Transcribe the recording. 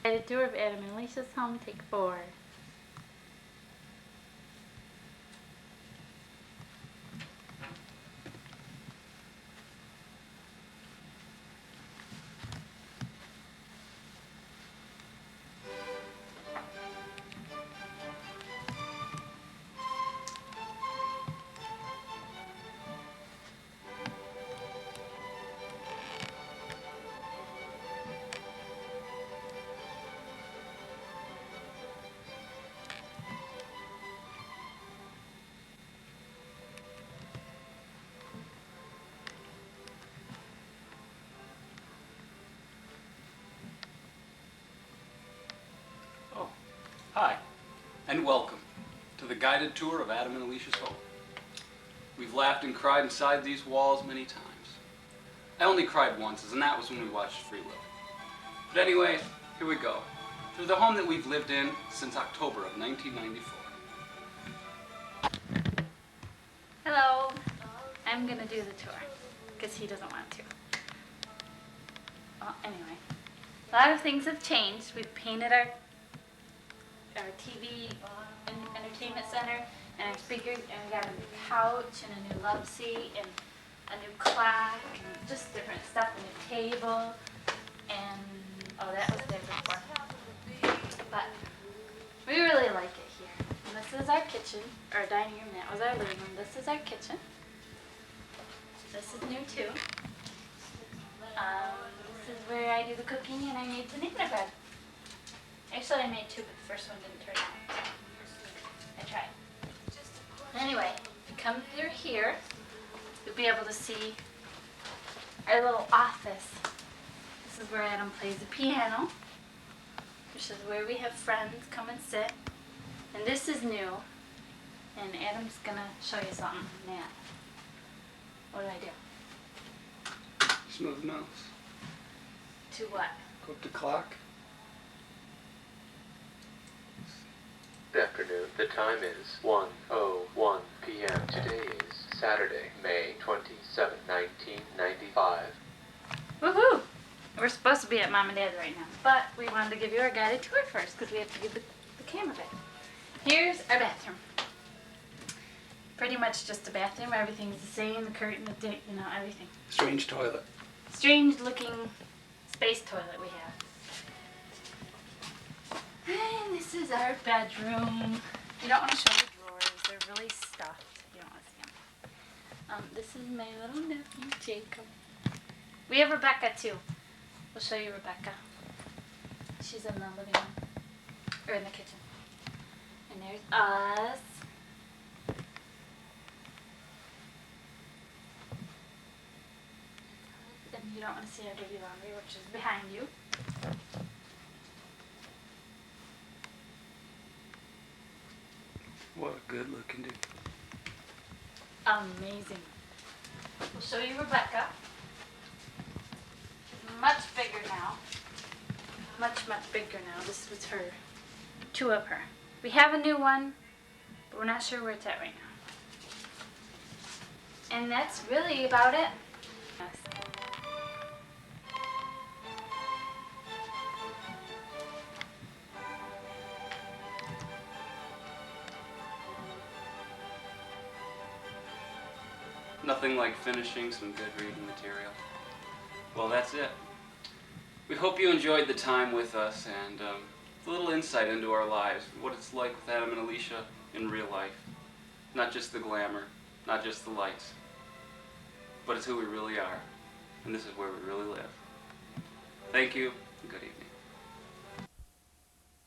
Guided tour of Adam and Alicia's home, take 4. Oh, hi, and welcome to the guided tour of Adam and Alicia's home. We've laughed and cried inside these walls many times. I only cried once, and that was when we watched Free Willy. But anyway, here we go, through the home that we've lived in since October of 1994. Hello. I'm gonna do the tour because he doesn't want to. Well, anyway, a lot of things have changed. We've painted our TV and entertainment center and our speakers, and we got a new couch and a new love seat and a new clock and just different stuff, a new table, and oh, that was there before. But we really like it here. And this is our kitchen, or dining room. That was our living room. This is our kitchen. This is new too. This is where I do the cooking, and I made banana bread. Actually, I made 2, but the first one didn't turn out. I tried. Anyway, if you come through here, you'll be able to see our little office. This is where Adam plays the piano. This is where we have friends come and sit. And this is new. And Adam's gonna show you something. Now, what did I do? Smooth nose. To what? Go up to clock. Good afternoon. The time is 1:01 p.m. Today is Saturday, May 27, 1995. Woohoo! We're supposed to be at Mom and Dad's right now, but we wanted to give you our guided tour first because we have to give the camera back. Here's our bathroom. Pretty much just a bathroom. Everything's the same. The curtain, the dick, everything. Strange toilet. Strange looking space toilet we have. And this is our bedroom. You don't want to show the drawers. They're really stuffed. You don't want to see them. This is my little nephew, Jacob. We have Rebecca too. We'll show you Rebecca. She's in the living room. Or in the kitchen. And there's us. And you don't want to see our dirty laundry, which is behind you. What a good looking dude. Amazing. We'll show you Rebecca. Much bigger now. Much bigger now. This was her. 2 of her. We have a new one, but we're not sure where it's at right now. And that's really about it. Yes. Nothing like finishing some good reading material. Well, that's it. We hope you enjoyed the time with us and a little insight into our lives, what it's like with Adam and Alicia in real life. Not just the glamour, not just the lights, but it's who we really are, and this is where we really live. Thank you, and good evening.